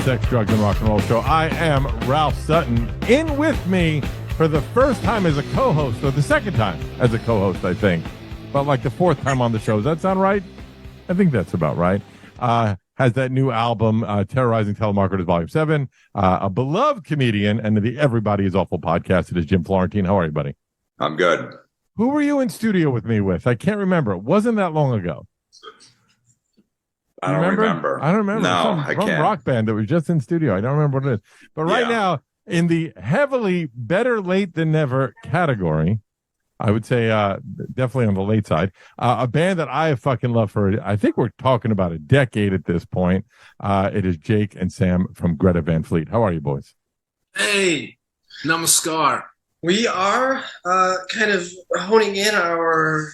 Sex, Drugs, and Rock and Roll Show. I am Ralph Sutton. In with me for the first time as a co-host, or the second time as a co-host, I think. But like the fourth time on the show. Does that sound right? I think that's about right. Has that new album, Terrorizing Telemarketers Volume 7. A beloved comedian and the Everybody is Awful podcast. It is Jim Florentine. How are you, buddy? I'm good. Who were you in studio with me with? I can't remember. It wasn't that long ago. I don't remember. I don't remember. No, I some can't. Rock band that was just in studio. I don't remember what it is. But right now, in the heavily better late than never category, I would say definitely on the late side, a band that I fucking love for, I think we're talking about a decade at this point. It is Jake and Sam from Greta Van Fleet. How are you, boys? Hey, namaskar. We are kind of honing in our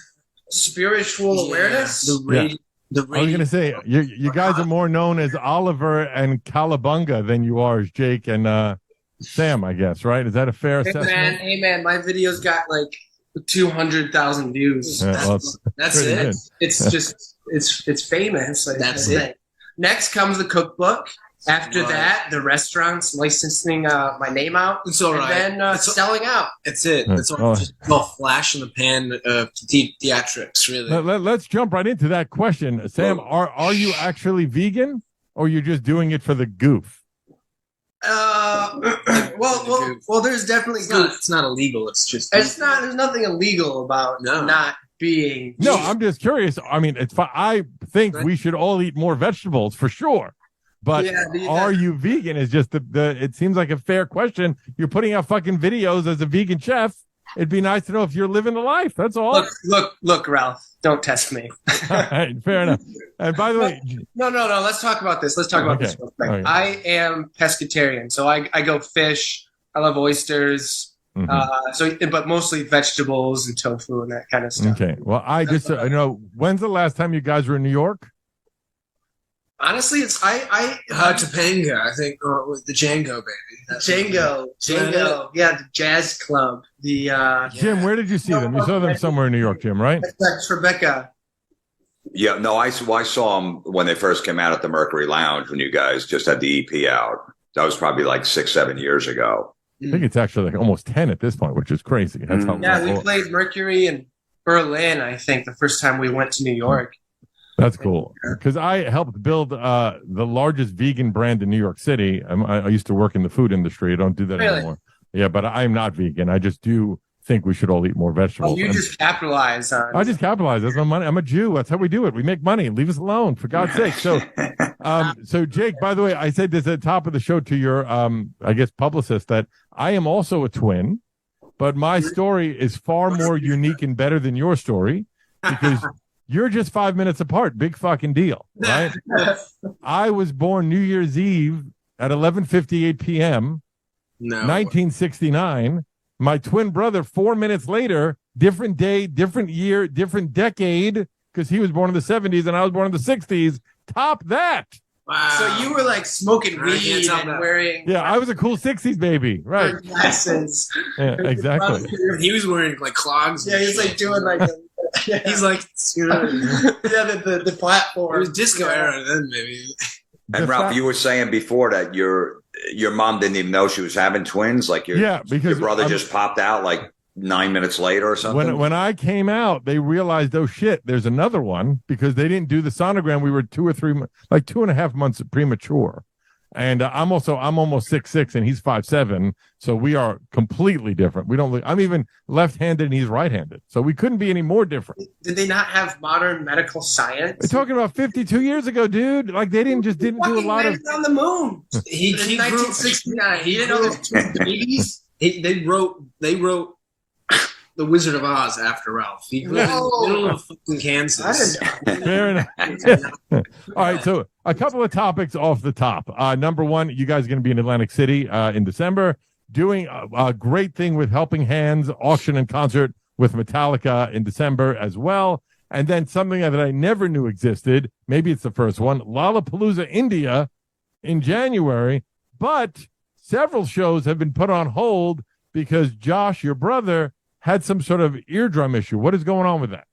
spiritual awareness. I was going to say, you guys are more known as Oliver and Calabunga than you are as Jake and Sam, I guess, right? Is that a fair assessment? Hey, man, my video's got like 200,000 views. That's it. Good. It's just, it's famous. Like, that's it. Next comes the cookbook. After that, the restaurants licensing my name out. It's all right. And then selling out. That's it. It's all just all flash in the pan theatrics, really. Let's jump right into that question. Sam, are you actually vegan, or you're just doing it for the goof? Well, there's definitely it's not illegal. It's just there's nothing illegal about not being. No, I'm just curious. I mean, it's fine. I think we should all eat more vegetables for sure. But are you vegan? Is just it seems like a fair question. You're putting out fucking videos as a vegan chef. It'd be nice to know if you're living the life. That's all. Look, Ralph. Don't test me. All right, fair enough. And by the way, no. Let's talk about this. This real quick. Okay. I am pescatarian, so I go fish. I love oysters. Mm-hmm. But mostly vegetables and tofu and that kind of stuff. Okay. Well, I know. When's the last time you guys were in New York? Honestly, it's Topanga, I think, or with the Django baby. Django, yeah, the jazz club. The Jim, where did you see them? You saw them somewhere in New York, Jim, right? That's Rebecca. Yeah, no, I saw them when they first came out at the Mercury Lounge when you guys just had the EP out. That was probably like 6-7 years ago. I think it's actually like almost 10 at this point, which is crazy. That's how we played Mercury in Berlin, I think, the first time we went to New York. That's cool, because I helped build the largest vegan brand in New York City. I used to work in the food industry. I don't do that anymore. Yeah, but I'm not vegan. I just do think we should all eat more vegetables. You just capitalize on. I just capitalize. That's my money. I'm a Jew. That's how we do it. We make money. Leave us alone, for God's sake. So, so Jake, by the way, I said this at the top of the show to your, I guess, publicist, that I am also a twin, but my story is far more unique and better than your story, because you're just 5 minutes apart. Big fucking deal, right? I was born New Year's Eve at 11:58 p.m. 1969. My twin brother 4 minutes later, different day, different year, different decade, because he was born in the 70s and I was born in the 60s. Top that. Wow. So you were like smoking weed and wearing. Yeah, I was a cool 60s baby, right? Glasses. Yeah, exactly. He was wearing like clogs. Yeah, he was like doing like. He's like, the platform. It was disco era then, maybe. And Ralph, you were saying before that your mom didn't even know she was having twins. Like because your brother just popped out like 9 minutes later or something. When I came out, they realized, oh shit, there's another one, because they didn't do the sonogram. We were 2.5 months premature. And I'm almost 6'6" and he's 5'7", so we are completely different. I'm even left-handed and he's right-handed, so we couldn't be any more different. Did they not have modern medical science? They're talking about 52 years ago, dude. Like they didn't do a lot of on the moon. He 1969. He didn't know there were two babies. They wrote The Wizard of Oz after Ralph. He grew up in the middle of fucking Kansas. Fair enough. All right, so a couple of topics off the top. Number one, you guys are going to be in Atlantic City in December, doing a great thing with Helping Hands auction and concert with Metallica in December as well. And then something that I never knew existed, maybe it's the first one, Lollapalooza, India in January. But several shows have been put on hold because Josh, your brother, had some sort of eardrum issue. What is going on with that?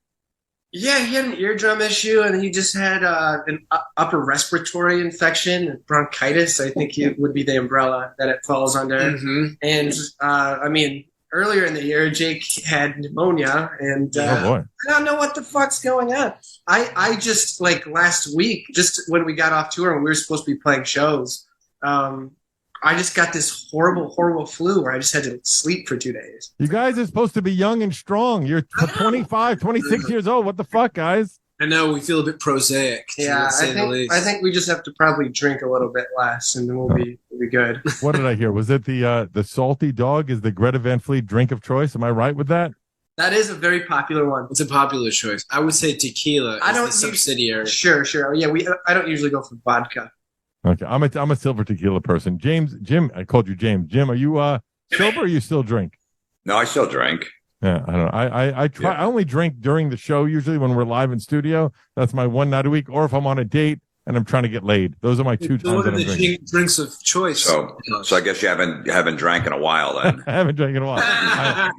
Yeah, he had an eardrum issue, and he just had an upper respiratory infection, bronchitis. I think it would be the umbrella that it falls under. Mm-hmm. And I mean, earlier in the year, Jake had pneumonia, and I don't know what the fuck's going on. I just, like, last week, just when we got off tour and we were supposed to be playing shows, I just got this horrible, horrible flu where I just had to sleep for 2 days. You guys are supposed to be young and strong. You're 25, 26 years old. What the fuck, guys? I know we feel a bit prosaic. Yeah, I think we just have to probably drink a little bit less, and then we'll be good. What did I hear? Was it the salty dog is the Greta Van Fleet drink of choice? Am I right with that? That is a very popular one. It's a popular choice. I would say tequila is the subsidiary. Sure. Yeah, I don't usually go for vodka. Okay, I'm a silver tequila person. Jim, I called you James. Jim, are you sober or you still drink? No, I still drink. Yeah, I don't know. I try. Yeah. I only drink during the show usually when we're live in studio. That's my one night a week, or if I'm on a date and I'm trying to get laid. Those are my two times that I'm drinking. Drinks of choice. So I guess you haven't drank in a while then. I haven't drank in a while.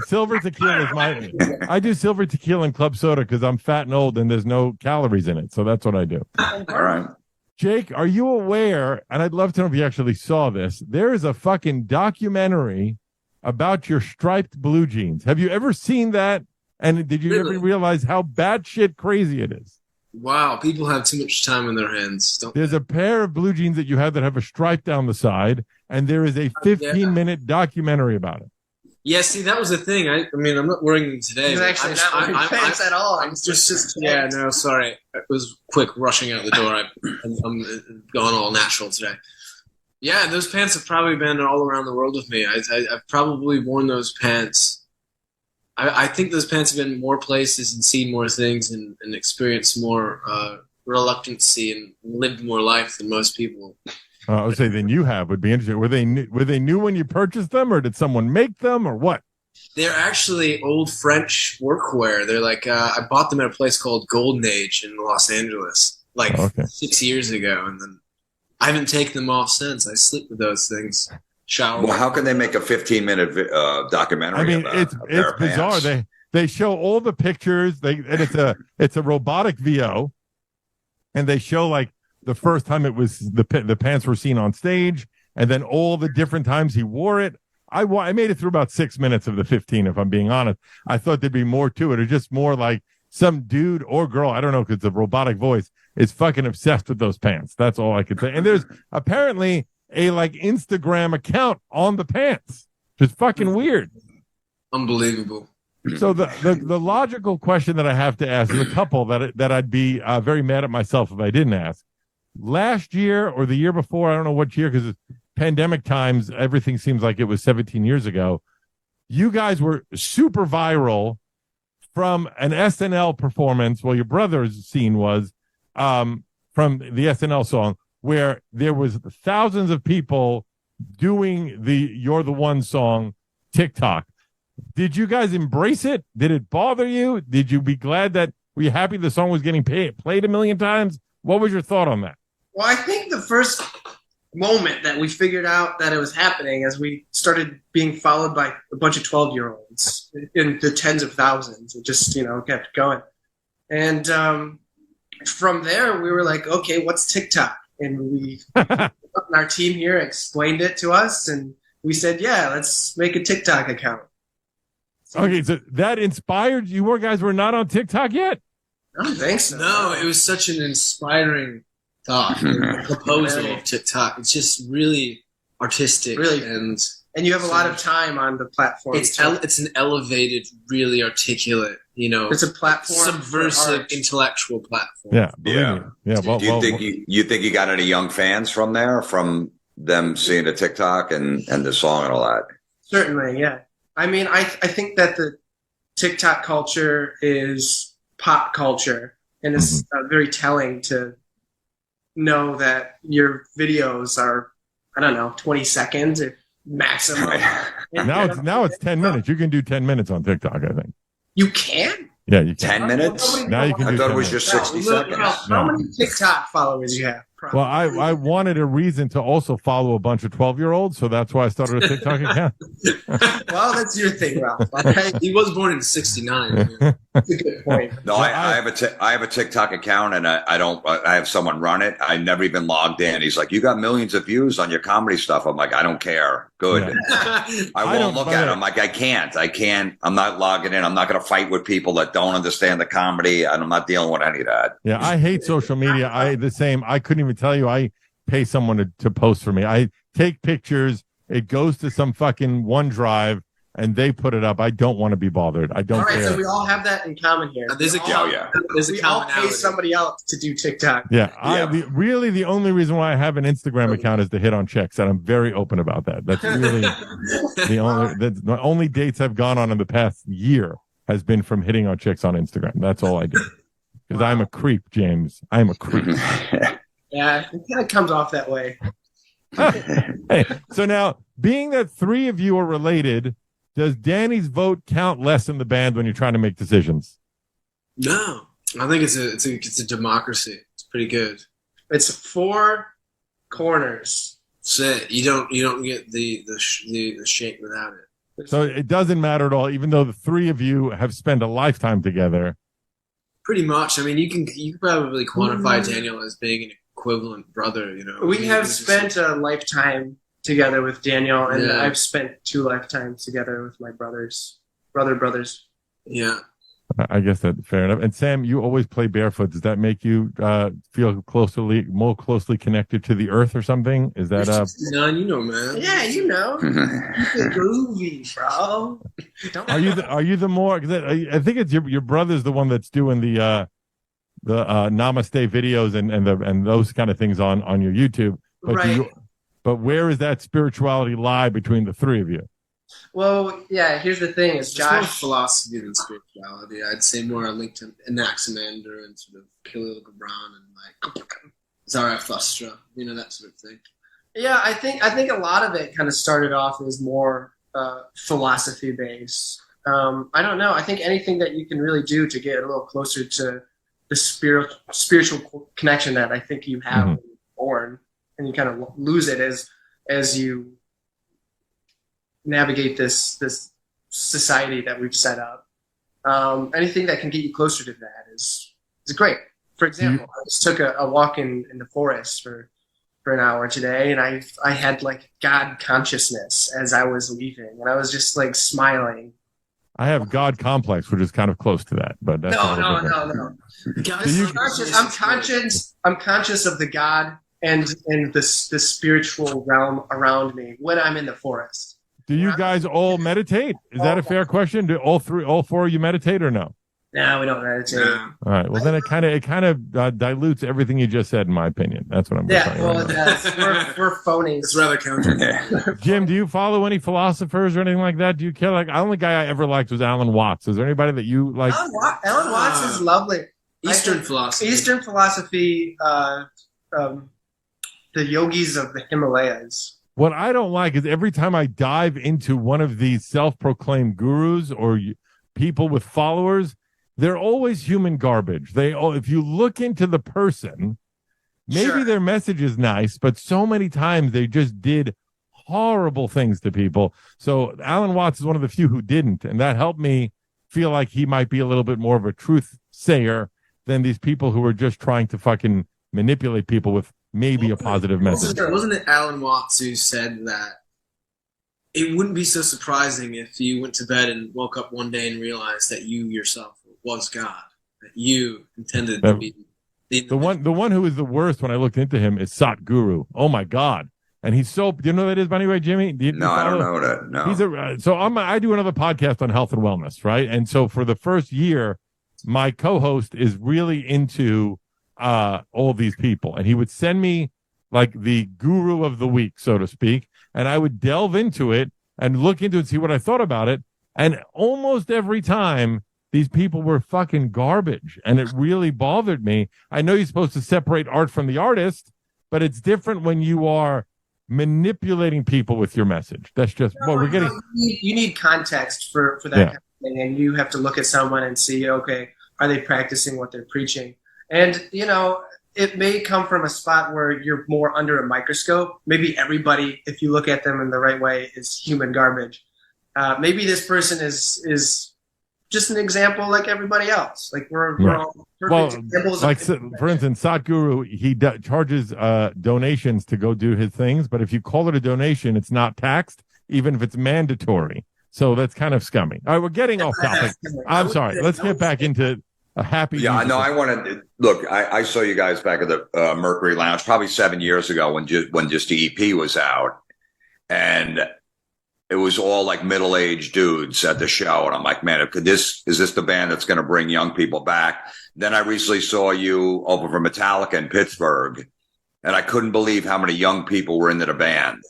Silver tequila is my. I do silver tequila and club soda because I'm fat and old and there's no calories in it. So that's what I do. All right. Jake, are you aware? And I'd love to know if you actually saw this. There is a fucking documentary about your striped blue jeans. Have you ever seen that? And did you ever realize how batshit crazy it is? Wow, people have too much time on their hands. There's a pair of blue jeans that you have that have a stripe down the side, and there is a 15-minute documentary about it. Yeah, see, that was the thing. I mean, I'm not wearing them today. He's actually not wearing pants at all. I'm just yeah, no, sorry. It was quick rushing out the door. I'm going all natural today. Yeah, those pants have probably been all around the world with me. I've probably worn those pants. I think those pants have been more places and seen more things and experienced more reluctancy and lived more life than most people. I would say than you have would be interesting. Were they new when you purchased them, or did someone make them, or what? They're actually old French workwear. They're like I bought them at a place called Golden Age in Los Angeles, 6 years ago, and then I haven't taken them off since. I sleep with those things. Shower. Well, how can they make a 15-minute documentary? I mean, it's bizarre. They show all the pictures. And it's a robotic VO, and they show like the first time it was the pants were seen on stage, and then all the different times he wore it. I made it through about 6 minutes of the 15. If I'm being honest, I thought there'd be more to it, or just more like some dude or girl, I don't know, because it's a robotic voice, is fucking obsessed with those pants. That's all I could say. And there's apparently a Instagram account on the pants. It's fucking weird. Unbelievable. So the logical question that I have to ask is a couple that I'd be very mad at myself if I didn't ask. Last year or the year before, I don't know what year, because it's pandemic times, everything seems like it was 17 years ago. You guys were super viral from an SNL performance. Well, your brother's scene was from the SNL song, where there was thousands of people doing the You're the One song TikTok. Did you guys embrace it? Did it bother you? Did you be glad were you happy the song was getting played a million times? What was your thought on that? Well, I think the first moment that we figured out that it was happening as we started being followed by a bunch of 12-year-olds in the tens of thousands. It just, kept going. And from there, we were like, okay, what's TikTok? And our team here explained it to us, and we said, yeah, let's make a TikTok account. Okay, so that inspired you. You guys were not on TikTok yet? I don't think so. No, it was such an inspiring thought, proposal of TikTok. It's just really artistic, really, and you have a lot of time on the platform. It's an elevated, really articulate, it's a platform, subversive, intellectual platform. Yeah, yeah. Well, do you think you got any young fans from there, from them seeing the TikTok and the song and all that? Certainly, yeah. I mean, I think that the TikTok culture is pop culture, and it's very telling to know that your videos are, 20 seconds at maximum. Now it's 10 minutes. You can do 10 minutes on TikTok, I think. You can? Yeah, you can. 10 minutes? Now you can. I thought it was just 60 seconds. How many TikTok followers you have? Well, I wanted a reason to also follow a bunch of 12-year-olds, so that's why I started a TikTok account. Well, that's your thing, Ralph. He was born in '69. That's a good point. No, I have a TikTok account, and I have someone run it. I never even logged in. He's like, "You got millions of views on your comedy stuff." I'm like, "I don't care. Good." Yeah. I won't look at it. I'm like, I can't. I'm not logging in. I'm not going to fight with people that don't understand the comedy, and I'm not dealing with any of that. Yeah, I hate social media. I couldn't even tell you. I pay someone to post for me. I take pictures. It goes to some fucking OneDrive, and they put it up. I don't want to be bothered. I don't care. All right, so we all have that in common here. There's a we all pay somebody else to do TikTok. Yeah, really the only reason why I have an Instagram account is to hit on chicks, and I'm very open about that. That's really the only dates I've gone on in the past year has been from hitting on chicks on Instagram. That's all I do. Because I'm a creep, James. I'm a creep. Yeah, it kind of comes off that way. Hey, so now, being that three of you are related, does Danny's vote count less in the band when you're trying to make decisions? No, I think it's a democracy. It's pretty good. It's 4 corners. That's it. You don't get the shake without it. So it doesn't matter at all, even though the three of you have spent a lifetime together. Pretty much. I mean, you can probably quantify Daniel as being an equivalent brother. We have spent a lifetime together with Daniel, and I've spent 2 lifetimes together with my brothers. Yeah. I guess that's fair enough. And Sam, you always play barefoot. Does that make you feel more closely connected to the earth or something? Is that None, man. Yeah, groovy, bro. Are you the more? Cause I think it's your brother's the one that's doing the Namaste videos and those kind of things on your YouTube. But right. But where is that spirituality lie between the three of you? Well, yeah, here's the thing: is Josh more philosophy than spirituality. I'd say more linked to Anaximander and sort of Khalil Gibran and like Zarathustra, that sort of thing. Yeah, I think a lot of it kind of started off as more philosophy based. I don't know. I think anything that you can really do to get a little closer to the spiritual connection that I think you have when you're born, and you kind of lose it as you navigate this society that we've set up. Anything that can get you closer to that is great. For example, I just took a walk in the forest for an hour today, and I had like God consciousness as I was leaving, and I was just like smiling. I have God complex, which is kind of close to that, but that's no. I'm conscious of the God and the spiritual realm around me when I'm in the forest. Do you guys all meditate? Is that a fair question? Do all 4 of you meditate or no? No, we don't meditate. All right. Well, then it kind of dilutes everything you just said, in my opinion. That's what I'm saying. Yeah, well, it does. We're phonies. It's rather counter. Jim, do you follow any philosophers or anything like that? Do you care? Like, the only guy I ever liked was Alan Watts. Is there anybody that you like? Alan Watts is lovely. Eastern philosophy. The yogis of the Himalayas. What I don't like is every time I dive into one of these self-proclaimed gurus or people with followers, they're always human garbage. If you look into the person, maybe their message is nice, but so many times they just did horrible things to people. So Alan Watts is one of the few who didn't, and that helped me feel like he might be a little bit more of a truth sayer than these people who are just trying to fucking manipulate people with maybe a positive message. Wasn't it Alan Watts who said that it wouldn't be so surprising if you went to bed and woke up one day and realized that you yourself was God, that you intended to be the one who is the worst when I looked into him is Satguru. Oh my God. And he's do you know who that is, by the way, Jimmy? No, I don't know that. No. I do another podcast on health and wellness, right? And so for the first year, my co-host is really into all these people, and he would send me like the guru of the week, so to speak, and I would delve into it and look into it and see what I thought about it. And almost every time these people were fucking garbage, and it really bothered me. I know you're supposed to separate art from the artist, but it's different when you are manipulating people with your message. That's just we're getting. You need context for that kind of thing, and you have to look at someone and see, okay, are they practicing what they're preaching? And it may come from a spot where you're more under a microscope. Maybe everybody, if you look at them in the right way, is human garbage. Maybe this person is just an example like everybody else. Like we're all perfect examples. Like for instance, Satguru, he charges donations to go do his things, but if you call it a donation, it's not taxed, even if it's mandatory. So that's kind of scummy. All right, we're getting off topic. I'm sorry. Let's get back into a happy. Yeah, I know. I want to look. I saw you guys back at the Mercury Lounge probably 7 years ago when just the EP was out, and it was all like middle-aged dudes at the show, and I'm like, man, is this the band that's going to bring young people back? Then I recently saw you open for Metallica in Pittsburgh, and I couldn't believe how many young people were into the band.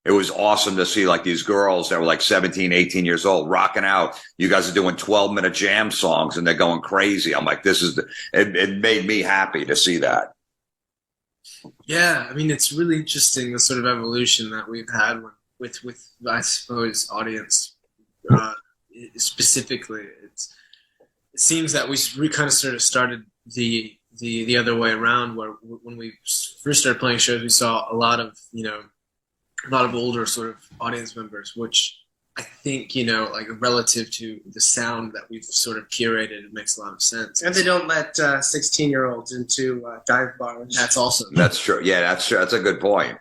It was awesome to see like these girls that were like 17, 18 years old rocking out. You guys are doing 12-minute jam songs and they're going crazy. I'm like, it made me happy to see that. Yeah. I mean, it's really interesting, the sort of evolution that we've had with I suppose, audience specifically. It seems that we kind of sort of started the other way around, where when we first started playing shows, we saw a lot of older sort of audience members, which I think, like relative to the sound that we've sort of curated, it makes a lot of sense. And they don't let 16-year-olds into dive bars. That's also that's true. Yeah, that's true. That's a good point.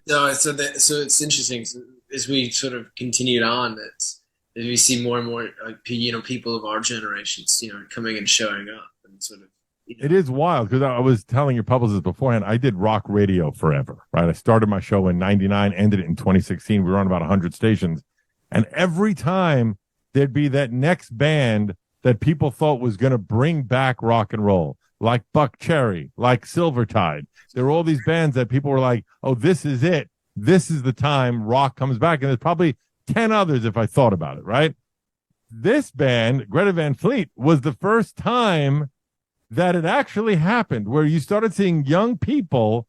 No, so it's interesting. So as we sort of continued on, as we see more and more, people of our generations, coming and showing up and sort of. It is wild because I was telling your publicist beforehand, I did rock radio forever, right? I started my show in 99, ended it in 2016. We were on about 100 stations. And every time there'd be that next band that people thought was going to bring back rock and roll, like Buck Cherry, like Silvertide. There were all these bands that people were like, oh, this is it. This is the time rock comes back. And there's probably 10 others if I thought about it, right? This band, Greta Van Fleet, was the first time that it actually happened, where you started seeing young people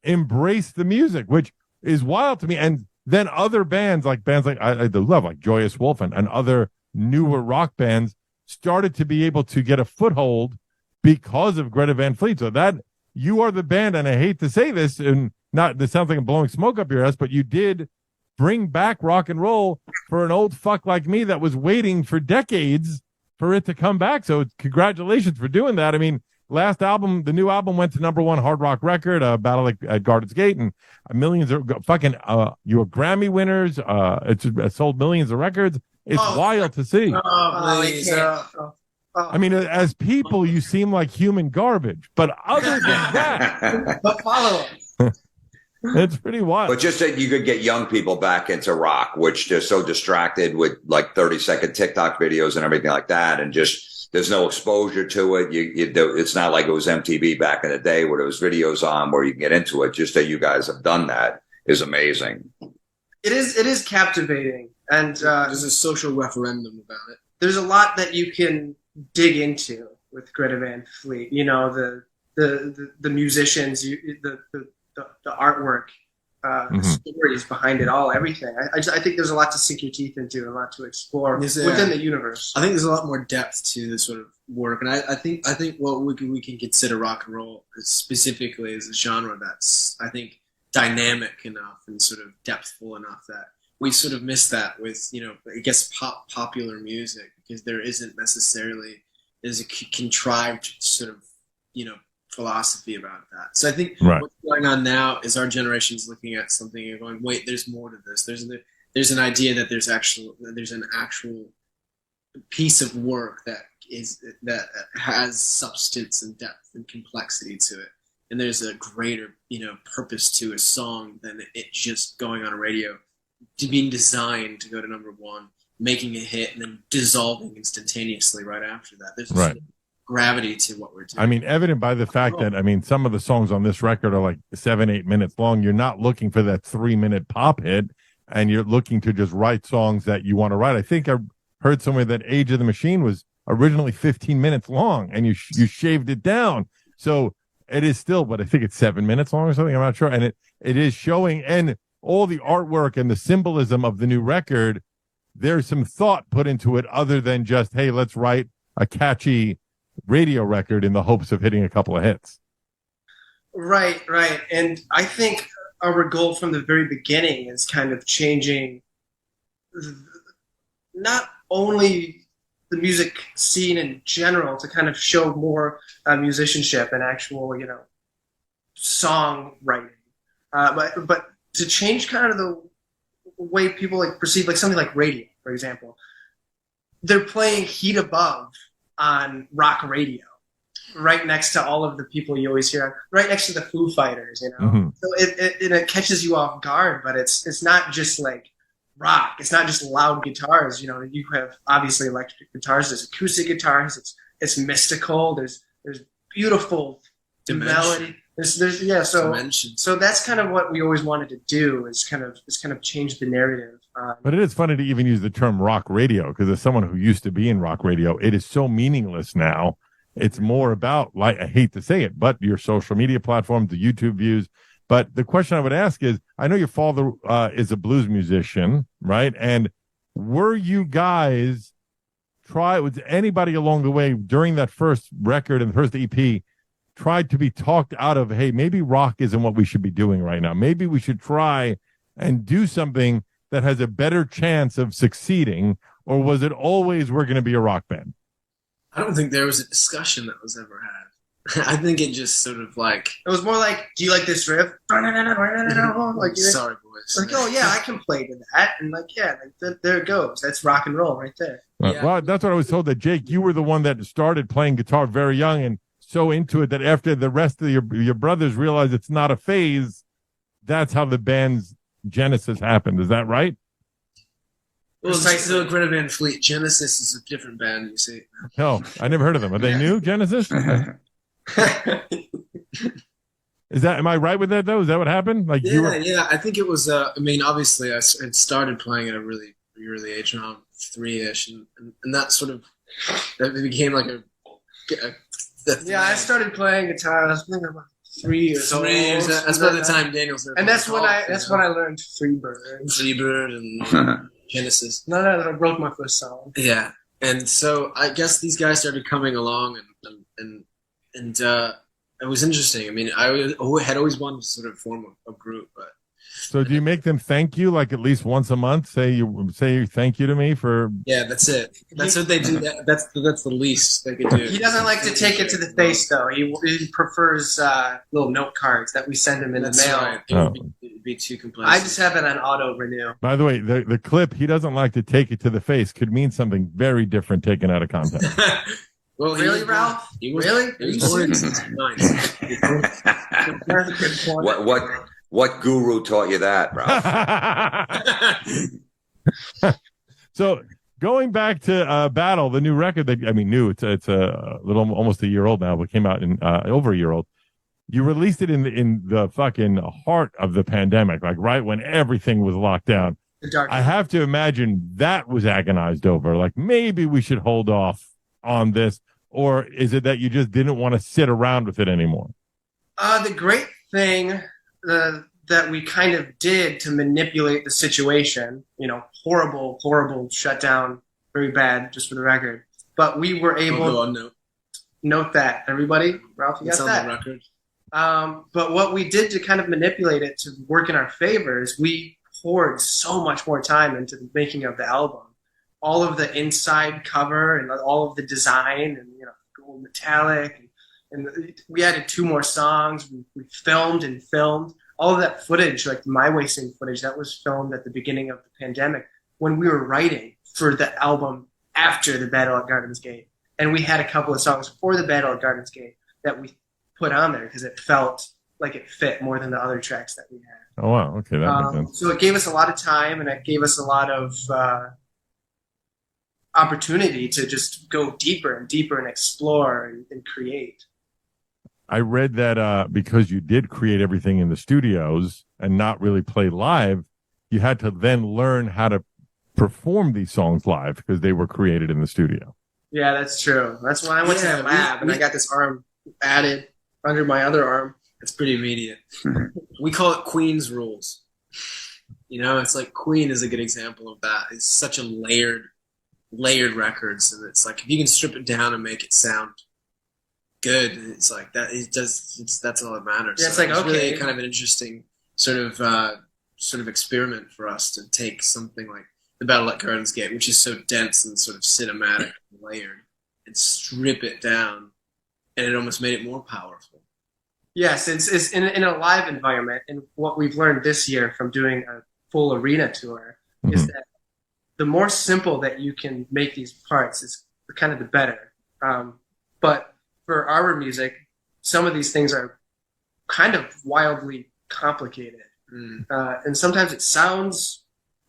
embrace the music, which is wild to me. And then other bands like I love, like Joyous Wolf and other newer rock bands started to be able to get a foothold because of Greta Van Fleet. So that you are the band, and I hate to say this, and this sounds like I'm blowing smoke up your ass, but you did bring back rock and roll for an old fuck like me that was waiting for decades for it to come back. So congratulations for doing that. I mean, last album, the new album went to #1 hard rock record, Battle at Garden's Gate, and millions of fucking, you were Grammy winners. It sold millions of records. It's wild to see. I mean, as people, you seem like human garbage, but other than that, but follow them. It's pretty wild. But just that you could get young people back into rock, which they're so distracted with like 30-second TikTok videos and everything like that. And just, there's no exposure to it. It's not like it was MTV back in the day where there was videos on where you can get into it. Just that you guys have done that is amazing. It is captivating. And there's a social referendum about it. There's a lot that you can dig into with Greta Van Fleet. The musicians, the artwork, stories behind it all, everything. I think there's a lot to sink your teeth into and a lot to explore within the universe. I think there's a lot more depth to this sort of work, and I think what we can consider rock and roll specifically as a genre that's, I think, dynamic enough and sort of depthful enough that we sort of miss that with, I guess, popular music, because there isn't necessarily, there's a contrived sort of, philosophy about that. So I think what's going on now is our generation's looking at something and going, wait, there's more to this. There's an idea that there's an actual piece of work that has substance and depth and complexity to it. And there's a greater, purpose to a song than it just going on a radio, to being designed to go to #1, making a hit, and then dissolving instantaneously right after that. There's a gravity to what we're doing. I mean, evident by the fact that, some of the songs on this record are like 7-8 minutes long. You're not looking for that 3-minute pop hit, and you're looking to just write songs that you want to write. I think I heard somewhere that Age of the Machine was originally 15 minutes long, and you shaved it down. So it is still, but I think it's 7 minutes long or something. I'm not sure. And it is showing, and all the artwork and the symbolism of the new record, there's some thought put into it other than just, hey, let's write a catchy radio record in the hopes of hitting a couple of hits. Right. And I think our goal from the very beginning is kind of changing not only the music scene in general to kind of show more musicianship and actual, songwriting, but to change kind of the way people like perceive like something like radio, for example. They're playing Heat Above on rock radio, right next to all of the people you always hear, right next to the Foo Fighters, Mm-hmm. So it catches you off guard, but it's not just like rock. It's not just loud guitars. You have obviously electric guitars. There's acoustic guitars. It's mystical. There's beautiful melody. So that's kind of what we always wanted to do is kind of change the narrative. But it is funny to even use the term rock radio because as someone who used to be in rock radio, it is so meaningless now. It's more about, like, I hate to say it, but your social media platforms, the YouTube views. But the question I would ask is, I know your father is a blues musician, right? And were you guys was anybody along the way during that first record and the first EP tried to be talked out of, hey, maybe rock isn't what we should be doing right now. Maybe we should try and do something that has a better chance of succeeding, or was it always we're going to be a rock band? I don't think there was a discussion that was ever had. I think it just sort of like... It was more like, do you like this riff? Like, sorry, boys. Like, oh, yeah, I can play to that. And like, yeah, there it goes. That's rock and roll right there. Yeah. Well, that's what I was told, that, Jake, you were the one that started playing guitar very young and so into it that after the rest of your brothers realized it's not a phase, that's how the band's genesis happened. Is that right? Well, so Greta Van Fleet. Genesis is a different band, you see. No, I never heard of them. Are they new, Genesis? Am I right with that, though? Is that what happened? Like, yeah. I think it was, obviously I had started playing at a really early age, around 3-ish, and that sort of, that became like I started playing guitar. I was thinking about 3 years old. That's by the time Daniel's there. And that's when I learned Freebird and Genesis. No, I wrote my first song. Yeah, and so I guess these guys started coming along, and it was interesting. I mean, I had always wanted to sort of form a group, but. So do you make them thank you, like at least once a month? Say thank you to me for. Yeah, that's it. That's what they do. That's the least they could do. He doesn't like to take it to the face, though. He prefers little note cards that we send him in the mail. Right. It would be too complex. I just have it on auto renew. By the way, the clip, he doesn't like to take it to the face, could mean something very different taken out of context. Well, really, Ralph? Really? What guru taught you that, Ralph? So going back to Battle, the new record it's a little almost a year old now, but came out in over a year old. You released it in the fucking heart of the pandemic, like right when everything was locked down. I have to imagine that was agonized over. Like, maybe we should hold off on this, or is it that you just didn't want to sit around with it anymore? The great thing that we kind of did to manipulate the situation, horrible shutdown, very bad, just for the record. But we were able to note that, everybody. Ralph, you got that? On the record. But what we did to kind of manipulate it to work in our favor is we poured so much more time into the making of the album. All of the inside cover and all of the design and, gold metallic. And we added 2 more songs. We filmed. All of that footage, like My Wasting footage, that was filmed at the beginning of the pandemic when we were writing for the album after the Battle at Gardens Gate. And we had a couple of songs for the Battle at Gardens Gate that we put on there because it felt like it fit more than the other tracks that we had. Oh, wow. Okay, that makes sense. So it gave us a lot of time, and it gave us a lot of opportunity to just go deeper and deeper and explore and create. I read that because you did create everything in the studios and not really play live, you had to then learn how to perform these songs live because they were created in the studio. Yeah, that's true. That's why I went to the lab and I got this arm added under my other arm. It's pretty immediate. We call it Queen's rules. It's like Queen is a good example of that. It's such a layered records, and it's like if you can strip it down and make it sound good. It's like that. That's all that matters. Yeah, it's like, okay, really kind of an interesting sort of experiment for us to take something like the Battle at Gardens Gate, which is so dense and sort of cinematic and layered, and strip it down, and it almost made it more powerful. Yes, it's in a live environment, and what we've learned this year from doing a full arena tour is that the more simple that you can make these parts is kind of the better. But for our music, some of these things are kind of wildly complicated. And sometimes it sounds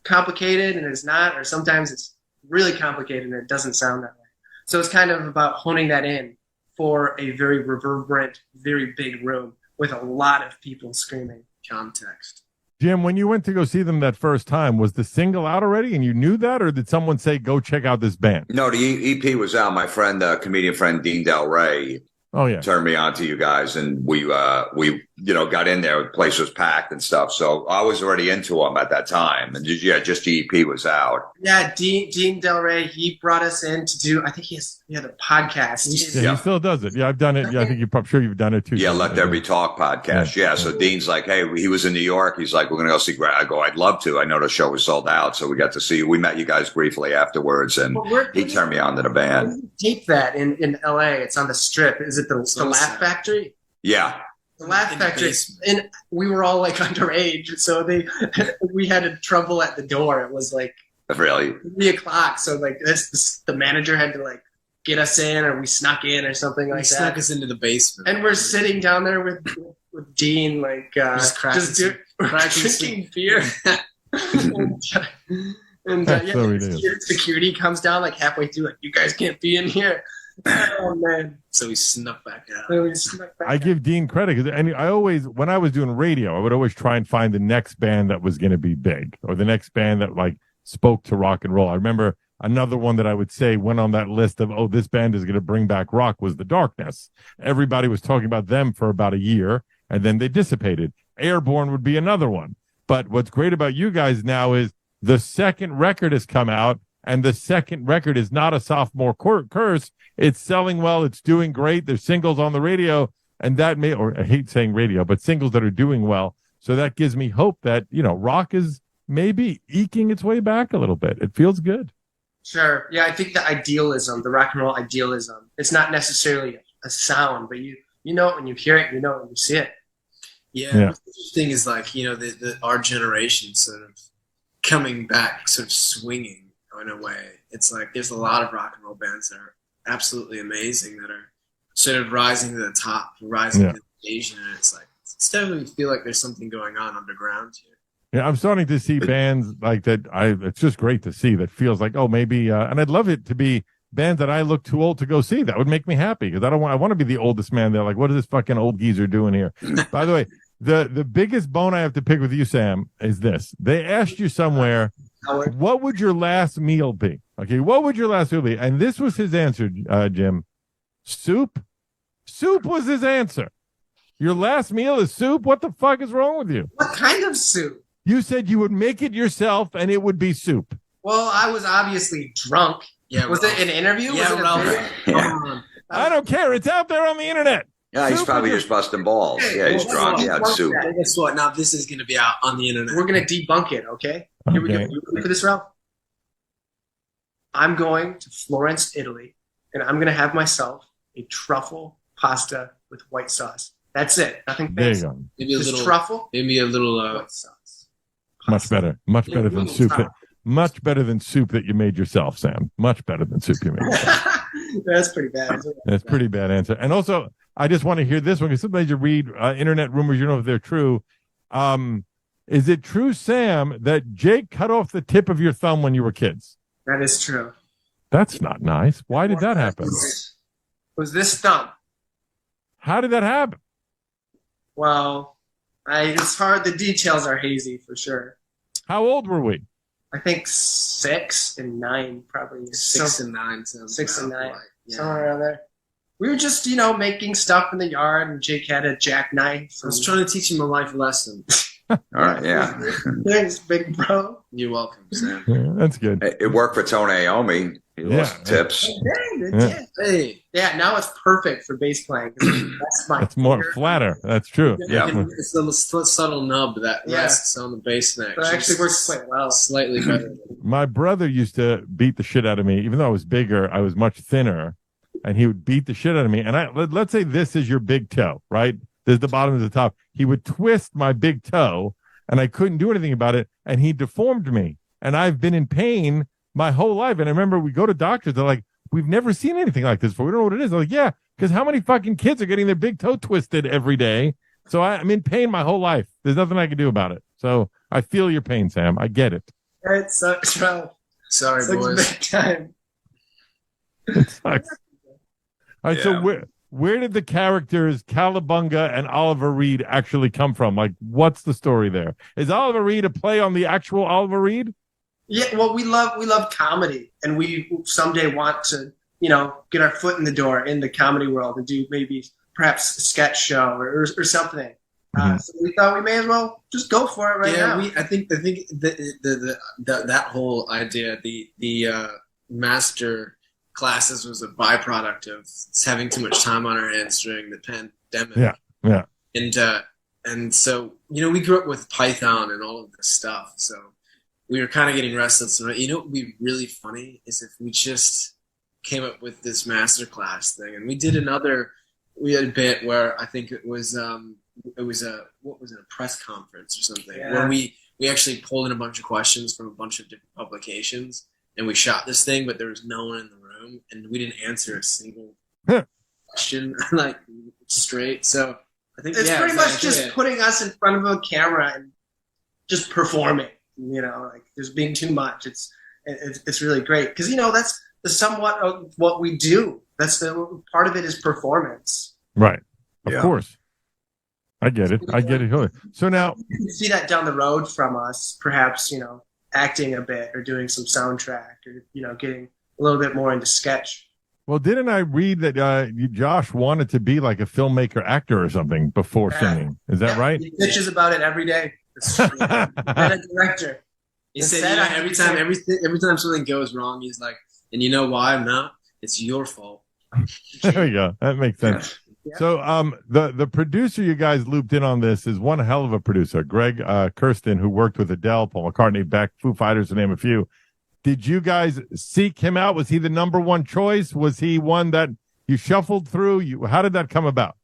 complicated and it's not, or sometimes it's really complicated and it doesn't sound that way. So it's kind of about honing that in for a very reverberant, very big room with a lot of people screaming. Context. Jim, when you went to go see them that first time, was the single out already and you knew that, or did someone say, go check out this band? No, the EP was out. My friend, comedian friend Dean Del Rey, turned me on to you guys, and we got in there. The place was packed and stuff. So I was already into them at that time. And just the EP was out. Yeah, Dean Del Rey, he brought us in to do, I think he had a podcast. Yeah, he still does it. Yeah, I've done it. Yeah, I think I'm sure you've done it too. Yeah, Let There Be Talk podcast. Yeah. So Dean's like, hey, he was in New York. He's like, we're going to go see Greta. I go, I'd love to. I know the show was sold out. So we got to see you. We met you guys briefly afterwards, and he turned me on to the band. Tape that in LA. It's on the Strip. Is it the Laugh Factory? Yeah. The Laugh Factory, and we were all like underage, so we had trouble at the door. It was like really 3:00, so like the manager had to like get us in, or we snuck in, or something like that. Snuck us into the basement, and we're sitting down there with Dean, like drinking beer, and security comes down like halfway through, like, you guys can't be in here. Oh man! So we snuck back out. I give Dean credit because I always, when I was doing radio, I would always try and find the next band that was going to be big, or the next band that like spoke to rock and roll. I remember another one that I would say went on that list of, oh, this band is going to bring back rock, was The Darkness. Everybody was talking about them for about a year, and then they dissipated. Airborne would be another one. But what's great about you guys now is the second record has come out, and the second record is not a sophomore curse. It's selling well. It's doing great. There's singles on the radio, and that or I hate saying radio, but singles that are doing well. So that gives me hope that, rock is maybe eking its way back a little bit. It feels good. Sure. Yeah, I think the rock and roll idealism, it's not necessarily a sound, but you know it when you hear it, you know it when you see it. Yeah. The thing is, like, our generation sort of coming back, sort of swinging in a way. It's like there's a lot of rock and roll bands that are absolutely amazing that are sort of rising to the top, rising to the occasion, and it's like it's definitely feel like there's something going on underground here. Yeah, I'm starting to see bands like that. It's just great to see that feels like, oh, maybe, and I'd love it to be bands that I look too old to go see. That would make me happy because I want to be the oldest man there. Like, what is this fucking old geezer doing here? By the way, the biggest bone I have to pick with you, Sam, is this. They asked you somewhere, what would your last meal be? Okay, what would your last meal be? And this was his answer, Jim. Soup? Soup was his answer. Your last meal is soup? What the fuck is wrong with you? What kind of soup? You said you would make it yourself and it would be soup. Well, I was obviously drunk. Yeah, was it an interview? Yeah. I don't care. It's out there on the internet. Yeah, he's probably just busting balls. Yeah, he's drunk. Yeah, it's soup. Guess what? Now this is going to be out on the internet. We're going to debunk it, okay? Here we go. You ready for this, Ralph? I'm going to Florence, Italy, and I'm going to have myself a truffle pasta with white sauce. That's it. Nothing fancy. There you go. Maybe a little truffle. Maybe a little white sauce. Much better. Much better than soup. Much better than soup that you made yourself, Sam. Much better than soup you made yourself. That's pretty bad. That's a pretty bad answer. And also, I just want to hear this one because sometimes you read internet rumors, you know if they're true. Is it true, Sam, that Jake cut off the tip of your thumb when you were kids? That is true. That's not nice. Why did that happen? Was this thumb? How did that happen? Well, it's hard. The details are hazy for sure. How old were we? I think 6 and 9, probably. 6 and 9. 6 and 9. Somewhere around there. We were just, making stuff in the yard, and Jake had a jackknife. I was trying to teach him a life lesson. All right, yeah. Thanks, big bro. You're welcome, Sam. Yeah, that's good. It worked for Tony Iommi. He lost tips. Yeah, now it's perfect for bass playing. That's more flatter. That's true. Yeah. It's the subtle nub that rests on the bass neck. It actually works quite well. Slightly better. My brother used to beat the shit out of me. Even though I was bigger, I was much thinner, and he would beat the shit out of me. And let's say this is your big toe, right? This is the bottom of the top. He would twist my big toe, and I couldn't do anything about it, and he deformed me. And I've been in pain my whole life. And I remember we go to doctors, they're like, we've never seen anything like this before. We don't know what it is. I'm like, yeah, because how many fucking kids are getting their big toe twisted every day? So I'm in pain my whole life. There's nothing I can do about it. So I feel your pain, Sam. I get it. It sucks, bro. Sorry, It sucks boys. big time. It sucks. All right, so where did the characters Calabunga and Oliver Reed actually come from? Like, what's the story there? Is Oliver Reed a play on the actual Oliver Reed? Yeah, well, we love comedy, and we someday want to, get our foot in the door in the comedy world and do maybe perhaps a sketch show or something. So we thought we may as well just go for it now. I think that whole idea, the master classes was a byproduct of having too much time on our hands during the pandemic. Yeah. And so we grew up with Python and all of this stuff, so we were kind of getting restless. And what would be really funny is if we just came up with this masterclass thing, and we had a bit where I think it was a press conference or something, where we actually pulled in a bunch of questions from a bunch of different publications, and we shot this thing, but there was no one in the room, and we didn't answer a single question like straight. So I think it's pretty much just putting us in front of a camera and just performing. Like there's being too much. It's really great because that's the somewhat of what we do. That's the part of it is performance. Right. Of course. I get it. So now you can see that down the road from us, perhaps, acting a bit or doing some soundtrack or, getting a little bit more into sketch. Well, didn't I read that Josh wanted to be like a filmmaker actor or something before singing? Is that right? He bitches about it every day. And a director. He said every time something goes wrong, he's like, and you know why I'm not? It's your fault. There we go. That makes sense. Yeah. So the producer you guys looped in on this is one hell of a producer, Greg Kurstin, who worked with Adele, Paul McCartney, Beck, Foo Fighters, to name a few. Did you guys seek him out? Was he the number one choice? Was he one that you shuffled through? How did that come about?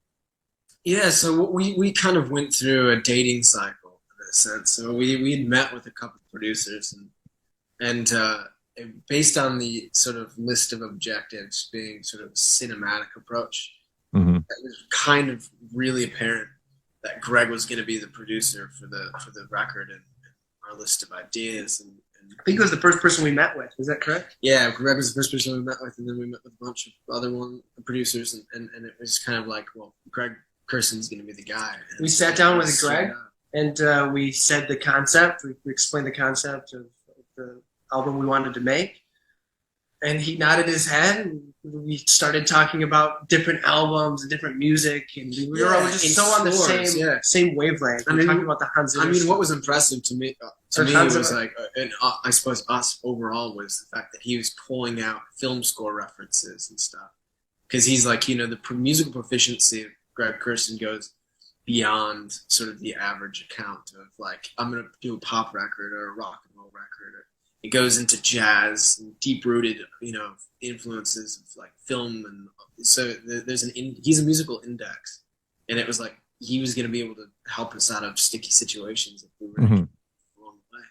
Yeah, so we kind of went through a dating cycle in a sense. So we'd met with a couple of producers and based on the sort of list of objectives being sort of a cinematic approach, it was kind of really apparent that Greg was going to be the producer for the record and our list of ideas. And I think it was the first person we met with. Is that correct? Yeah, Greg was the first person we met with, and then we met with a bunch of other producers, and it was kind of like, well, Greg Kurstin's going to be the guy. And we sat down with Greg, and we said the concept. We explained the concept of the album we wanted to make. And he nodded his head, and we started talking about different albums and different music, and we were all just so on the same wavelength. We were talking about the Hans Zimmer. I mean, what was impressive to me was like, and I suppose us overall, was the fact that he was pulling out film score references and stuff, because he's like, the musical proficiency of Greg Kurstin goes beyond sort of the average account of like, I'm going to do a pop record or a rock and roll record. It goes into jazz and deep-rooted, influences of like film, and so he's a musical index, and it was like he was going to be able to help us out of sticky situations if we were along the way.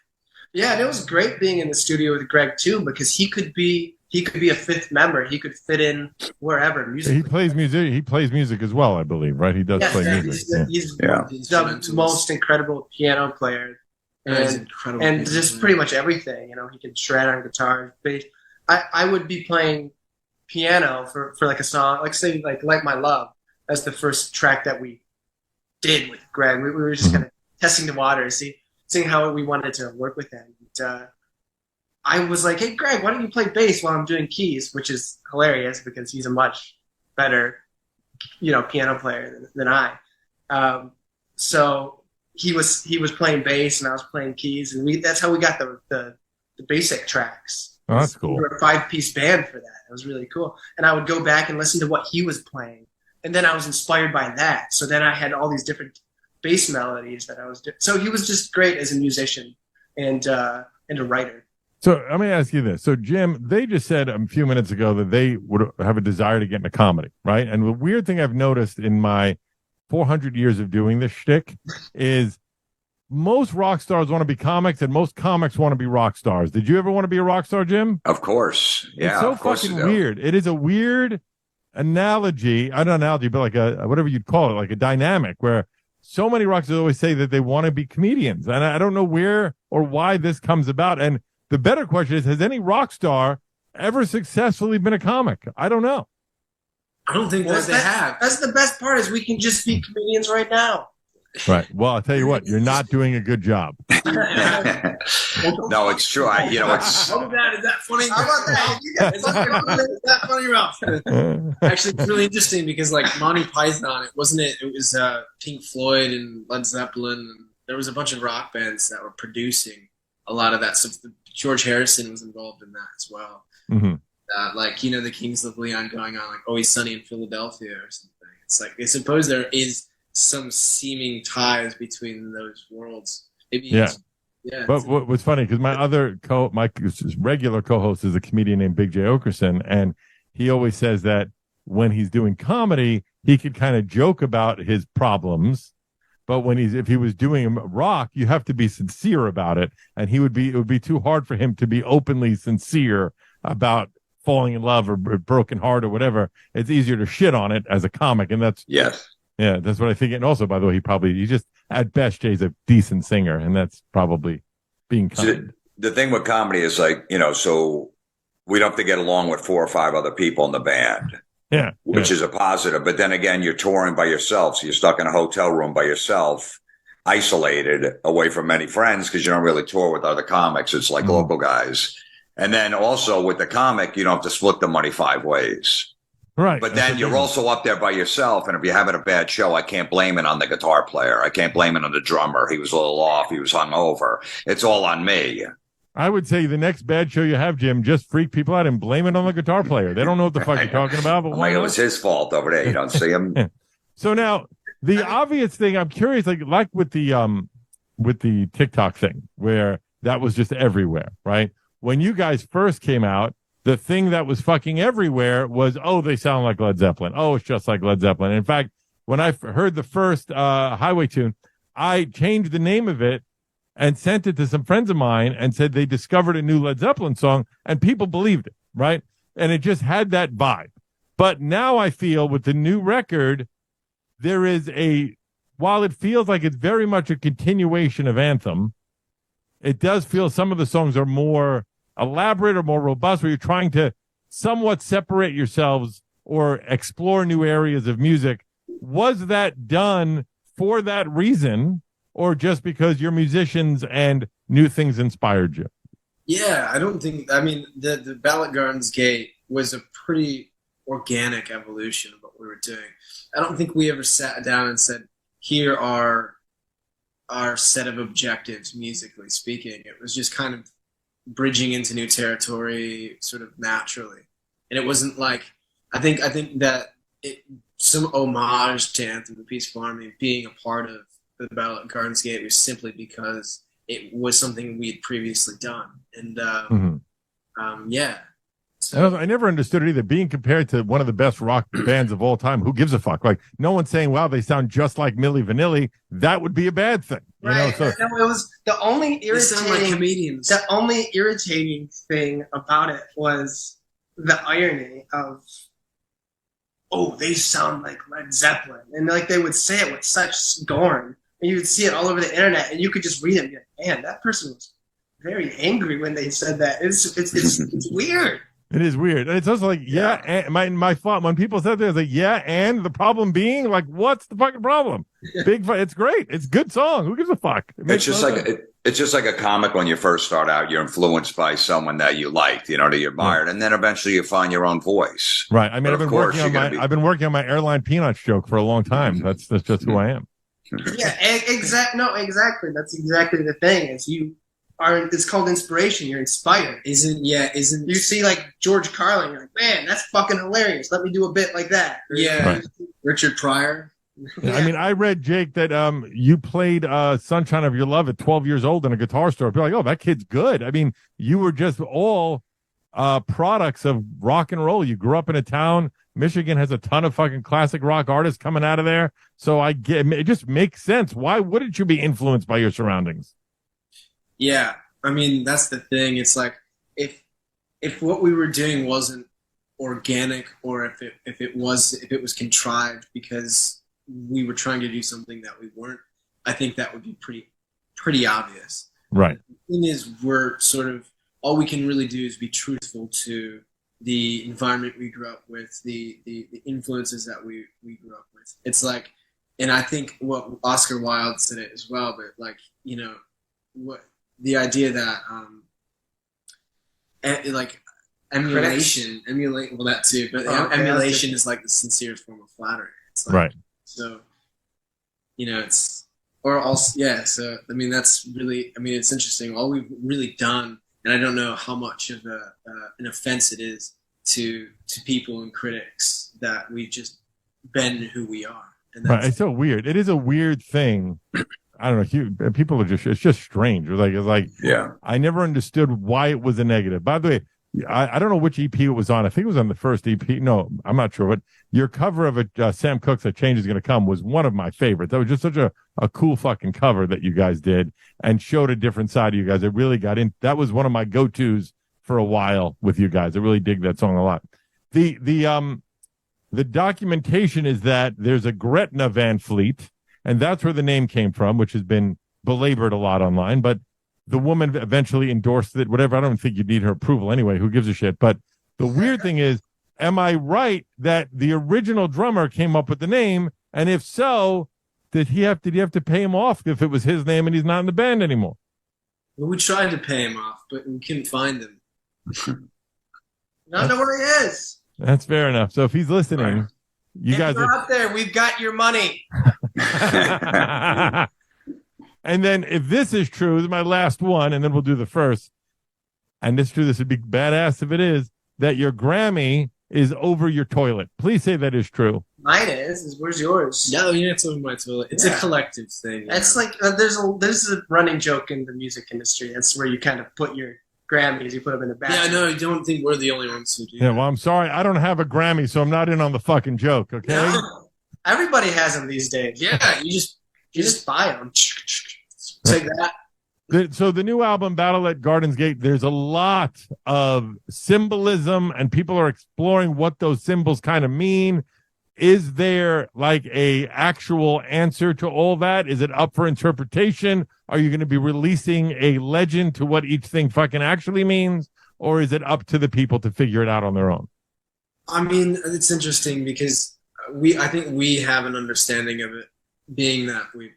Yeah, and it was great being in the studio with Greg too, because he could be a fifth member. He could fit in wherever. He plays music. He plays music as well, I believe. Right? He does play music. He's the most incredible piano player. And just pretty much everything, he can shred on guitar, bass. I would be playing piano for like a song, like say like Light My Love. That's the first track that we did with Greg. We were just kind of testing the waters, seeing how we wanted to work with him. And, I was like, hey Greg, why don't you play bass while I'm doing keys, which is hilarious because he's a much better, piano player than I. So he was playing bass and I was playing keys, and that's how we got the basic tracks. Oh, that's cool. We were a 5-piece band for that. It was really cool. And I would go back and listen to what he was playing. And then I was inspired by that. So then I had all these different bass melodies that I was doing. So he was just great as a musician and a writer. So let me ask you this. So, Jim, they just said a few minutes ago that they would have a desire to get into comedy, right? And the weird thing I've noticed in my 400 years of doing this shtick is most rock stars want to be comics and most comics want to be rock stars. Did you ever want to be a rock star, Jim? Of course. Yeah. It's so of course fucking weird. It is a weird analogy, not analogy, but like a, whatever you'd call it, like a dynamic where so many rock stars always say that they want to be comedians. And I don't know where or why this comes about. And the better question is, has any rock star ever successfully been a comic? I don't know. I don't think that they have. That's the best part is we can just be comedians right now. Right. Well, I'll tell you what, you're not doing a good job. No, it's true. It's. How about that? Is that funny? How about that? Is that funny, Ralph? Actually, it's really interesting because, like, Monty Python, it was Pink Floyd and Led Zeppelin. And there was a bunch of rock bands that were producing a lot of that stuff. George Harrison was involved in that as well. Mm-hmm. Like, the Kings of Leon going on, like Always Sunny in Philadelphia or something. It's like, I suppose there is some seeming ties between those worlds. Maybe yeah. But what's funny, because my regular co-host is a comedian named Big J. Okerson, and he always says that when he's doing comedy, he could kind of joke about his problems, but if he was doing rock, you have to be sincere about it, and it would be too hard for him to be openly sincere about falling in love or broken heart or whatever. It's easier to shit on it as a comic, and that's yes. Yeah, that's what I think. And also, by the way, he just, at best, Jay's a decent singer, and that's probably being kind. The thing with comedy is like, so we don't have to get along with 4 or 5 other people in the band. Yeah. Which is a positive. But then again, you're touring by yourself. So you're stuck in a hotel room by yourself, isolated, away from many friends, because you don't really tour with other comics. It's like local guys. And then also with the comic, you don't have to split the money 5 ways. Right. But then you're also up there by yourself. And if you're having a bad show, I can't blame it on the guitar player. I can't blame it on the drummer. He was a little off. He was hungover. It's all on me. I would say the next bad show you have, Jim, just freak people out and blame it on the guitar player. They don't know what the fuck you're talking about. But it was his fault over there. You don't see him. So now the obvious thing, I'm curious, like with the TikTok thing, where that was just everywhere, right? When you guys first came out, the thing that was fucking everywhere was, oh, they sound like Led Zeppelin. Oh, it's just like Led Zeppelin. In fact, when I heard the first Highway tune, I changed the name of it and sent it to some friends of mine and said they discovered a new Led Zeppelin song, and people believed it, right? And it just had that vibe. But now I feel with the new record, there is while it feels like it's very much a continuation of Anthem, it does feel some of the songs are more elaborate or more robust, where you're trying to somewhat separate yourselves or explore new areas of music. Was that done for that reason, or just because you're musicians and new things inspired you? Yeah, I don't think, the Ballot Gardens Gate was a pretty organic evolution of what we were doing. I don't think we ever sat down and said, here are our set of objectives, musically speaking. It was just kind of bridging into new territory sort of naturally. And it wasn't like, I think that some homage to Anthem of Peaceful Army being a part of the Ballot Gardens Gate was simply because it was something we had previously done. And yeah. So, I never understood it either. Being compared to one of the best rock bands of all time, who gives a fuck? Like, no one's saying, wow, they sound just like Milli Vanilli. That would be a bad thing. Right. So, it was the only comedians. The only irritating thing about it was the irony of, oh, they sound like Led Zeppelin. And like they would say it with such scorn. And you would see it all over the internet, and you could just read it and be like, man, that person was very angry when they said that. It's weird. It is weird. And it's also like, and my thought when people said that, it's like, yeah, and the problem being, like, what's the fucking problem? It's great. It's a good song. Who gives a fuck? It's just like a comic when you first start out. You're influenced by someone that you liked, that you admired, and then eventually you find your own voice. Right. I've been working on my airline peanuts joke for a long time. That's just who I am. Yeah, exactly. That's exactly the thing. Is you it's called inspiration. You're inspired. Isn't you see like George Carlin, you're like, man, that's fucking hilarious. Let me do a bit like that. Yeah. Right. Richard Pryor. Yeah. I mean, I read, Jake, that you played Sunshine of Your Love at 12 years old in a guitar store. People are like, oh, that kid's good. I mean, you were just all products of rock and roll. You grew up in a town. Michigan has a ton of fucking classic rock artists coming out of there. So it just makes sense. Why wouldn't you be influenced by your surroundings? Yeah. I mean, that's the thing. It's like, if what we were doing wasn't organic, or if it was contrived because we were trying to do something that we weren't, I think that would be pretty obvious. Right. The thing is, we're sort of, all we can really do is be truthful to the environment we grew up with, the influences that we grew up with. It's like, and I think what Oscar Wilde said it as well, but like, you know, what the idea that like emulate, well, that too, but emulation is like the sincerest form of flattery. It's like, right. So, you know, it's, or also, yeah. So, I mean, that's really, I mean, it's interesting. All we've really done, and I don't know how much of an offense it is to people and critics that we've just been who we are. And that's, right. It's so weird. It is a weird thing. I don't know. People are it's just strange. It's like, yeah. I never understood why it was a negative. By the way, I don't know which EP it was on. I think it was on the first EP. No, I'm not sure. But your cover of it, Sam Cooke's "A Change Is Gonna Come," was one of my favorites. That was just such a cool fucking cover that you guys did and showed a different side of you guys. It really got in. That was one of my go-tos for a while with you guys. I really dig that song a lot. The documentation is that there's a Gretna Van Fleet, and that's where the name came from, which has been belabored a lot online. But the woman eventually endorsed it, whatever. I don't think you need her approval anyway. Who gives a shit? But the weird thing is, am I right that the original drummer came up with the name? And if so, did you have to pay him off if it was his name and he's not in the band anymore? Well, we tried to pay him off, but we couldn't find him. I don't know where he is. That's fair enough. So if he's listening, you guys are out there. We've got your money. And then if this is true, this is my last one, and then we'll do the first. And it's true, this would be badass if it is, that your Grammy is over your toilet. Please say that is true. Mine is. Where's yours? No, it's over my toilet. It's a collective thing. It's like there's a running joke in the music industry. That's where you kind of put your Grammys. You put them in the back. Yeah, no, I don't think we're the only ones who do. Yeah, well, I'm sorry. I don't have a Grammy, so I'm not in on the fucking joke, okay? No. Everybody has them these days. Yeah, you just buy them. Take that. So the new album, Battle at Garden's Gate, there's a lot of symbolism, and people are exploring what those symbols kind of mean. Is there like a actual answer to all that? Is it up for interpretation? Are you going to be releasing a legend to what each thing fucking actually means? Or is it up to the people to figure it out on their own? I mean, it's interesting because I think we have an understanding of it, being that we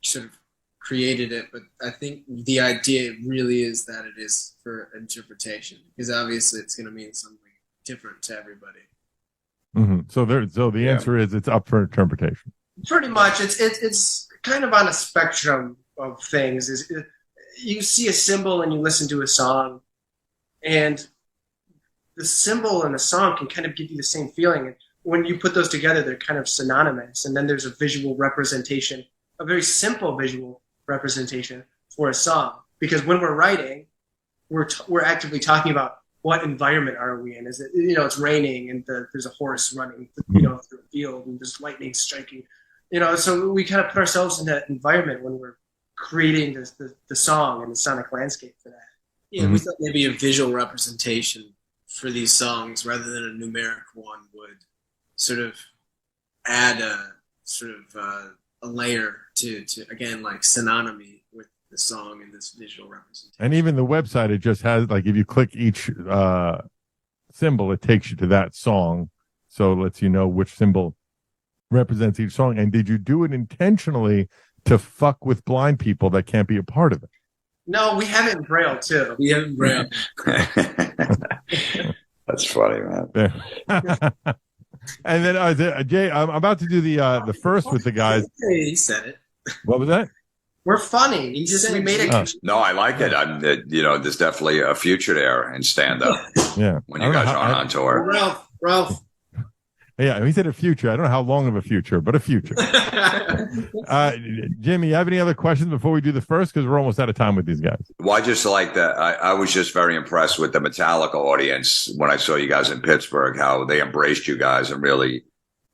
sort of created it, but I think the idea really is that it is for interpretation, because obviously it's going to mean something different to everybody. Mm-hmm. So the answer is it's up for interpretation. Pretty much, it's kind of on a spectrum of things. You see a symbol and you listen to a song, and the symbol and the song can kind of give you the same feeling. And when you put those together, they're kind of synonymous. And then there's a visual representation, a very simple visual representation for a song. Because when we're writing, we're actively talking about what environment are we in? Is it, it's raining and there's a horse running, through a field and there's lightning striking, so we kind of put ourselves in that environment when we're creating the song and the sonic landscape for that. Yeah, we thought maybe a visual representation for these songs rather than a numeric one would sort of add a layer to again, like synonymy with the song and this visual representation. And even the website, it just has, like, if you click each symbol, it takes you to that song. So it lets you know which symbol represents each song. And did you do it intentionally to fuck with blind people that can't be a part of it? No, we have it in Braille too. We have it in Braille. That's funny, man. And then Jay, I'm about to do the first with the guys. He said it. What was that? We're funny. We made it. No, I like it. There's definitely a future there in stand-up. Yeah. When you guys are on tour. Ralph. Yeah, he said a future. I don't know how long of a future, but a future. Jimmy, you have any other questions before we do the first? Because we're almost out of time with these guys. Well, I just like that. I was just very impressed with the Metallica audience when I saw you guys in Pittsburgh, how they embraced you guys and really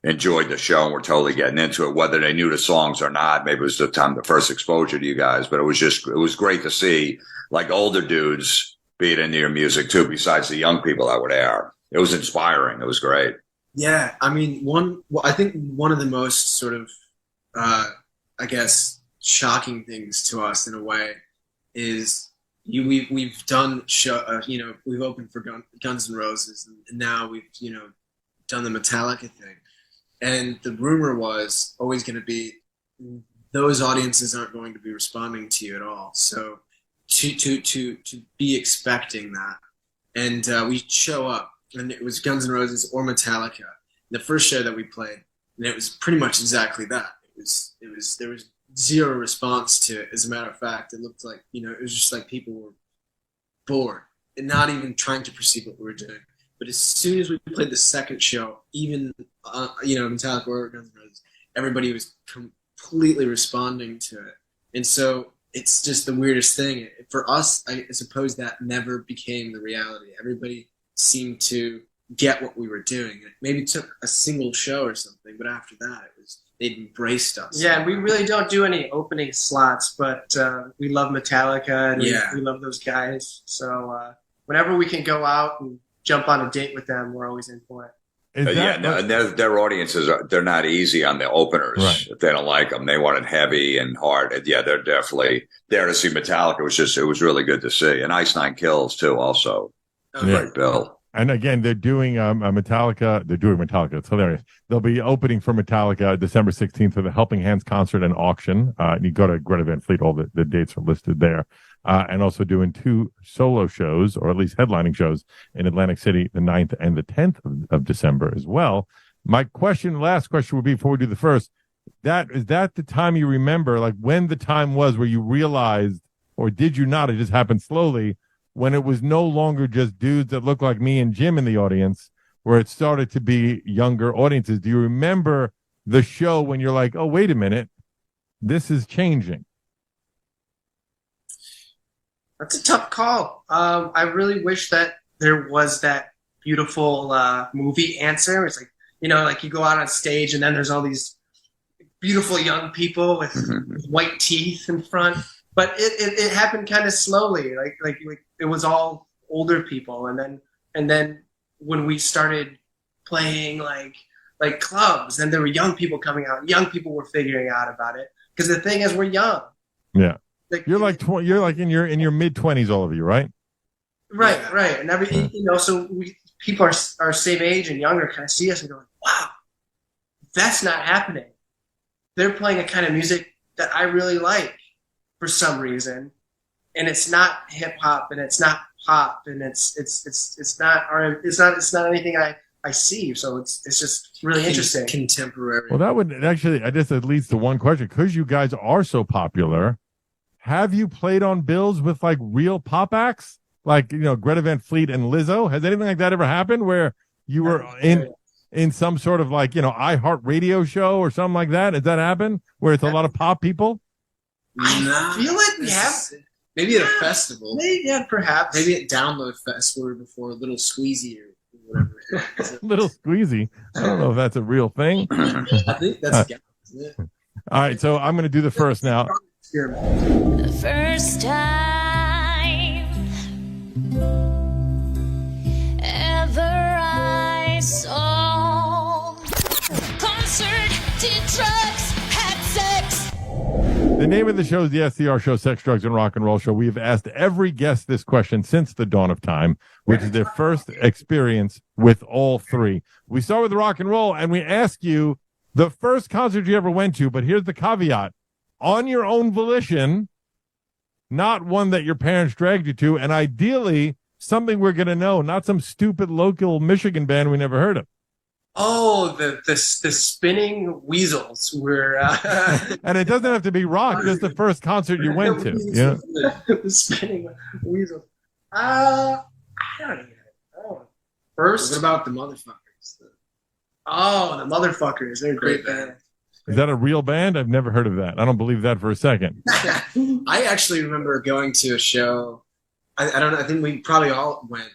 enjoyed the show and were totally getting into it, whether they knew the songs or not. Maybe it was the first exposure to you guys, but it was great to see like older dudes being into your music too, besides the young people that were there. It was inspiring. It was great. Yeah, I mean, I think one of the most sort of, I guess, shocking things to us in a way is we've done we've opened for Guns N' Roses, and now we've done the Metallica thing, and the rumor was always going to be those audiences aren't going to be responding to you at all. So to be expecting that, and we show up. And it was Guns N' Roses or Metallica. The first show that we played, and it was pretty much exactly that. There was zero response to it. As a matter of fact, it looked like it was just like people were bored and not even trying to perceive what we were doing. But as soon as we played the second show, even Metallica or Guns N' Roses, everybody was completely responding to it. And so it's just the weirdest thing for us. I suppose that never became the reality. Everybody seemed to get what we were doing. It maybe took a single show or something, but after that, they'd embraced us. Yeah, we really don't do any opening slots, but we love Metallica and we love those guys. So whenever we can go out and jump on a date with them, we're always in for it. Their audiences they're not easy on the openers. Right. If they don't like them, they want it heavy and hard. And they're definitely there to see Metallica. It was really good to see. And Ice Nine Kills too, also. Great bill. And again, they're doing Metallica. They're doing Metallica. It's hilarious. They'll be opening for Metallica December 16th for the Helping Hands concert and auction. And you go to Greta Van Fleet. All the dates are listed there. And also doing 2 solo shows, or at least headlining shows, in Atlantic City, the 9th and the 10th of December as well. My last question would be, before we do the first, is that the time you remember, like when the time was where you realized, or did you not, it just happened slowly, when it was no longer just dudes that look like me and Jim in the audience, where it started to be younger audiences? Do you remember the show when you're like, oh, wait a minute, this is changing? That's a tough call. I really wish that there was that beautiful movie answer. It's like, like you go out on stage and then there's all these beautiful young people with white teeth in front. But it happened kind of slowly, like it was all older people, and then when we started playing like clubs, then there were young people coming out. Young people were figuring out about it, because the thing is, we're young. Yeah, you're like in your mid-20s, all of you, right? Right, and so people are our same age and younger kind of see us and go, wow, that's not happening. They're playing a kind of music that I really like. For some reason, and it's not hip hop, and it's not pop, and it's not anything I see. So it's just really interesting. Contemporary. Well, that would actually, I guess that leads to one question. Because you guys are so popular, have you played on bills with like real pop acts, like Greta Van Fleet and Lizzo? Has anything like that ever happened where you were in some sort of like iHeart Radio show or something like that? Has that happened where it's a lot of pop people? I feel it. We have maybe at a festival. Maybe, perhaps. Maybe at Download Fest or before Little Squeezy or whatever. Little Squeezy. I don't know if that's a real thing. I think that's isn't it? All right, so I'm going to do the first now. The first time ever I saw concert, did drugs, had sex. The name of the show is the SCR Show, Sex, Drugs, and Rock and Roll Show. We have asked every guest this question since the dawn of time, which is their first experience with all three. We start with rock and roll, and we ask you the first concert you ever went to, but here's the caveat. On your own volition, not one that your parents dragged you to, and ideally something we're going to know, not some stupid local Michigan band we never heard of. Oh, the spinning weasels were. And it doesn't have to be rock. Just the first concert you went to. Yeah. The spinning weasels. I don't even know. First, what about the Motherfuckers? the Motherfuckers. They're a great band. Is that a real band? I've never heard of that. I don't believe that for a second. I actually remember going to a show. I don't know. I think we probably all went.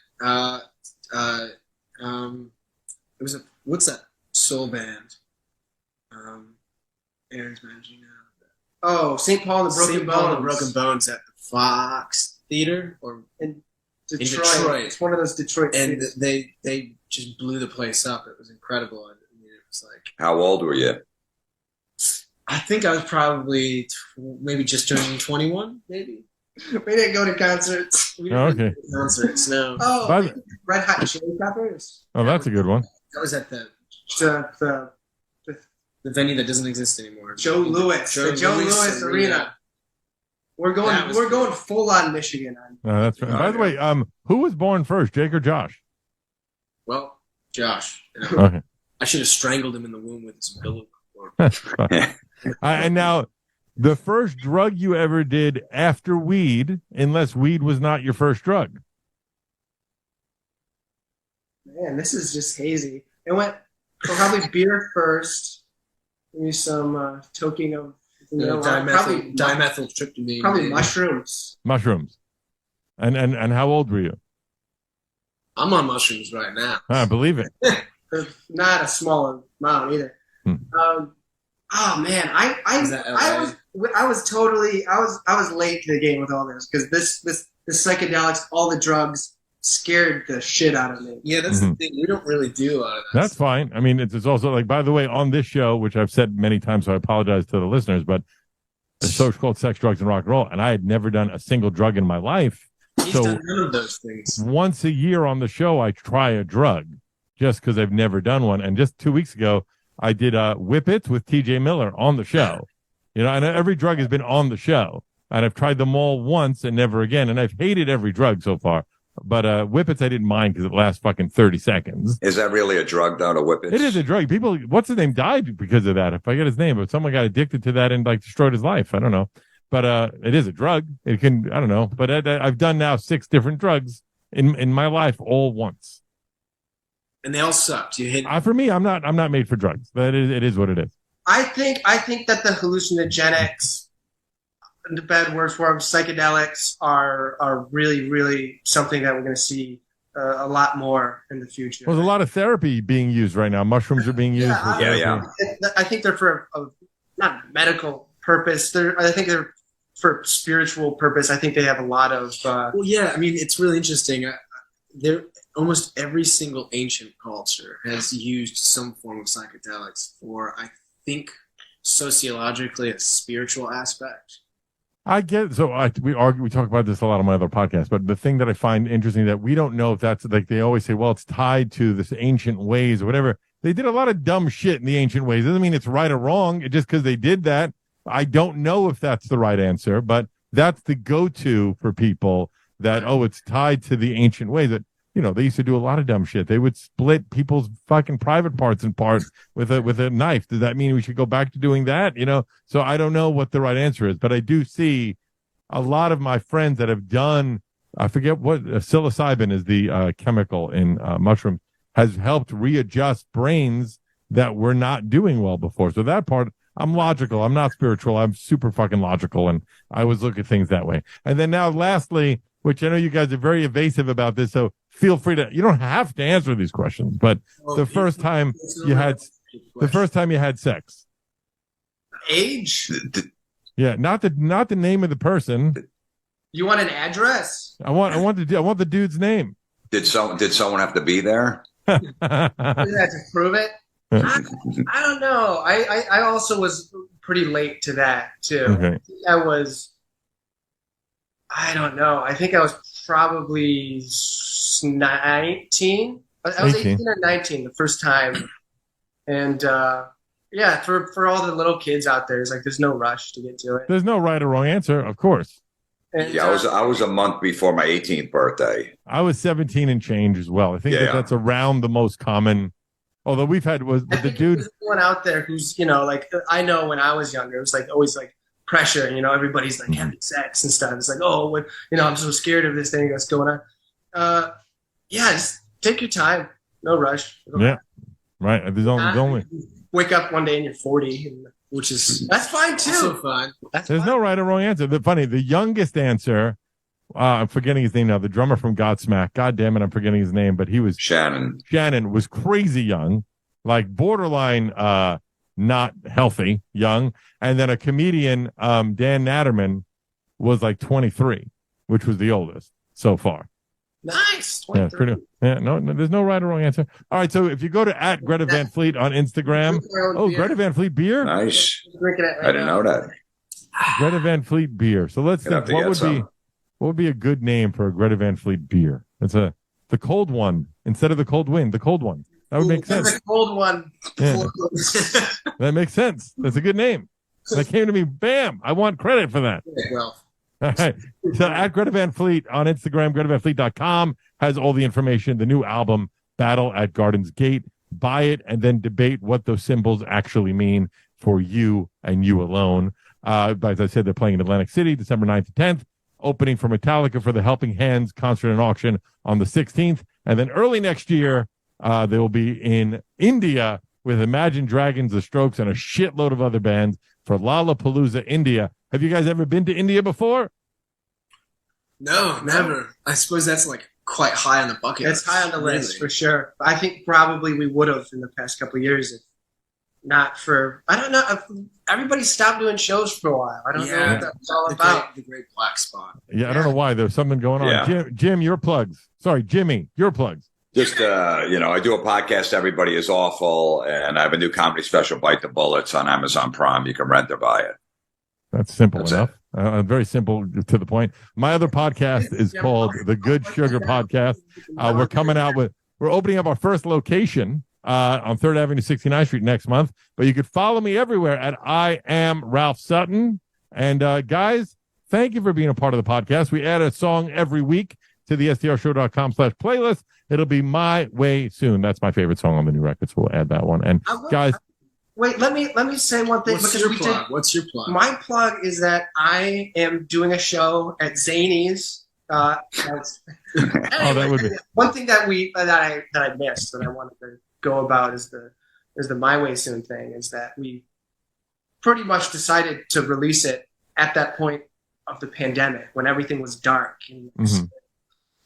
It was what's that soul band? Aaron's managing now. Oh, St. Paul and the Broken St. Bones. Paul and the Broken Bones at the Fox Theater or in in Detroit. It's one of those Detroit. and theaters. they just blew the place up. It was incredible. I mean, it was like How old were you? I think I was probably maybe just turning 21, maybe. We didn't go to concerts. We didn't Okay. go to concerts, no. Oh, By the- Red Hot Chili Peppers. Oh, that's a good one. That was at the The venue that doesn't exist anymore. Joe Louis. The Joe Louis Arena. We're That was going full on Michigan on. No, that's right. By the way, who was born first, Jake or Josh? Well, Josh. Okay. I should have strangled him in the womb with his umbilical cord. And now, the first drug you ever did after weed, unless weed was not your first drug. Man, this is just hazy. It went probably beer first. Maybe some toking of Dimethyltryptamine. probably mushrooms. Mushrooms. And how old were you? I'm on mushrooms right now. I believe it. Not a small amount either. Oh man, I was late to the game with all this because this psychedelics, all the drugs scared the shit out of me. Yeah, that's the thing. We don't really do a lot of that. That's fine. I mean, it's also like, by the way, on this show, which I've said many times, so I apologize to the listeners, but the show's called Sex, Drugs, and Rock and Roll, and I had never done a single drug in my life. He's done none of those things. Once a year on the show, I try a drug just because I've never done one. And just 2 weeks ago, I did Whip It with TJ Miller on the show. You know, and every drug has been on the show. And I've tried them all once and never again. And I've hated every drug so far. But Whippets I didn't mind because it lasts fucking 30 seconds. Is that really a drug, though, to Whippets? It is a drug. People, what's his name, died because of that. If I get his name, but someone got addicted to that and like destroyed his life. I don't know. But it is a drug. It can, I don't know. But I've done now 6 different drugs in my life all once. And they all sucked. You hate For me, I'm not made for drugs. But it is what it is. I think that the hallucinogenics, the bad words for them, psychedelics are really, really something that we're going to see a lot more in the future. Well, there's a lot of therapy being used right now. Mushrooms are being used. Yeah. I think they're for a not medical purpose. I think they're for spiritual purpose. I think they have a lot of. Well, yeah. I mean, it's really interesting. Almost every single ancient culture has used some form of psychedelics for, I think, sociologically a spiritual aspect. I get so we talk about this a lot on my other podcasts, but the thing that I find interesting that we don't know if that's like they always say, well, it's tied to this ancient ways or whatever. They did a lot of dumb shit in the ancient ways. Doesn't mean it's right or wrong. It just because they did that, I don't know if that's the right answer, but that's the go-to for people that it's tied to the ancient ways. That they used to do a lot of dumb shit. They would split people's fucking private parts in parts with a knife. Does that mean we should go back to doing that? So I don't know what the right answer is, but I do see a lot of my friends that have done, I forget what psilocybin is the chemical in mushrooms, has helped readjust brains that were not doing well before. So that part, I'm logical. I'm not spiritual. I'm super fucking logical. And I always look at things that way. And then now lastly, which I know you guys are very evasive about this, so feel free you don't have to answer these questions, but the first time you had sex. Age? Yeah, not the name of the person. You want an address? I want the dude's name. Did someone have to be there? You have to prove it? I don't know. I also was pretty late to that too. Okay. I don't know. I think I was probably 19. I was 18 or 19 the first time. And for all the little kids out there, it's like there's no rush to get to it. There's no right or wrong answer, of course. And, I was a month before my 18th birthday. I was 17 and change as well. I think that's around the most common Although we've had was the dude. There's one out there who's, like I know when I was younger, it was like always like pressure. Everybody's like having sex and stuff. It's like, oh, I'm so scared of this thing that's going on. Just take your time. No rush. Yeah, right. There's only wake up one day and you're 40, that's fine too. Also fine. There's no right or wrong answer. The youngest answer. I'm forgetting his name now. The drummer from Godsmack. God damn it, I'm forgetting his name. But he was Shannon. Shannon was crazy young, like borderline not healthy young. And then a comedian, Dan Natterman, was like 23, which was the oldest so far. Nice. 23. No, there's no right or wrong answer. All right, so if you go to @Greta Van Fleet on Instagram. Oh, Greta Van Fleet beer? Nice. I didn't know that. Greta Van Fleet beer. So let's think, what would be a good name for a Greta Van Fleet beer? It's the cold one instead of the cold wind. The cold one. That would make sense. The cold one. Yeah. That makes sense. That's a good name. That came to me. Bam! I want credit for that. Well, all right. So @Greta Van Fleet on Instagram, GretaVanFleet.com has all the information. The new album, Battle at Garden's Gate. Buy it and then debate what those symbols actually mean for you and you alone. But as I said, they're playing in Atlantic City, December 9th to 10th. Opening for Metallica for the Helping Hands concert and auction on the 16th. And then early next year, they will be in India with Imagine Dragons, The Strokes, and a shitload of other bands for Lollapalooza, India. Have you guys ever been to India before? No, never. I suppose that's like quite high on the bucket list. It's high on the list for sure. I think probably we would have in the past couple of years if not for, I don't know, everybody stopped doing shows for a while. I don't know what that's all about. The great black spot. Yeah, I don't know why. There's something going on. Yeah. Jim, your plugs. Sorry, Jimmy, your plugs. Just, I do a podcast, Everybody is Awful, and I have a new comedy special, Bite the Bullets, on Amazon Prime. You can rent or buy it. That's simple enough. Very simple to the point. My other podcast is called The Good Sugar Podcast. We're opening up our first location on 3rd Avenue, 69th Street next month. But you could follow me everywhere at I Am Ralph Sutton. And guys, thank you for being a part of the podcast. We add a song every week to the strshow.com/playlist. It'll be My Way Soon. That's my favorite song on the new record, so we'll add that one. And guys, wait, let me say one thing. What's your plug? What's your plug? My plug is that I am doing a show at Zany's. that would be one thing that I missed that I wanted to go about is the My Way Soon thing. Is that we pretty much decided to release it at that point of the pandemic when everything was dark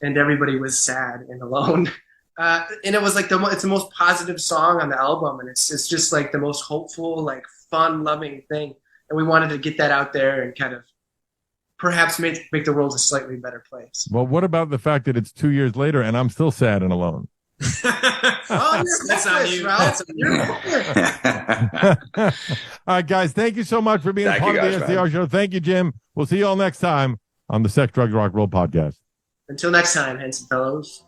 and everybody was sad and alone. And it was like it's the most positive song on the album, and it's just like the most hopeful, like fun, loving thing. And we wanted to get that out there and kind of perhaps make the world a slightly better place. Well, what about the fact that it's 2 years later and I'm still sad and alone? That's on you. That's on you. All right, guys, thank you so much for being a part of the SDR show. Thank you, Jim. We'll see you all next time on the Sex, Drugs, Rock, Roll podcast. Until next time, handsome fellows.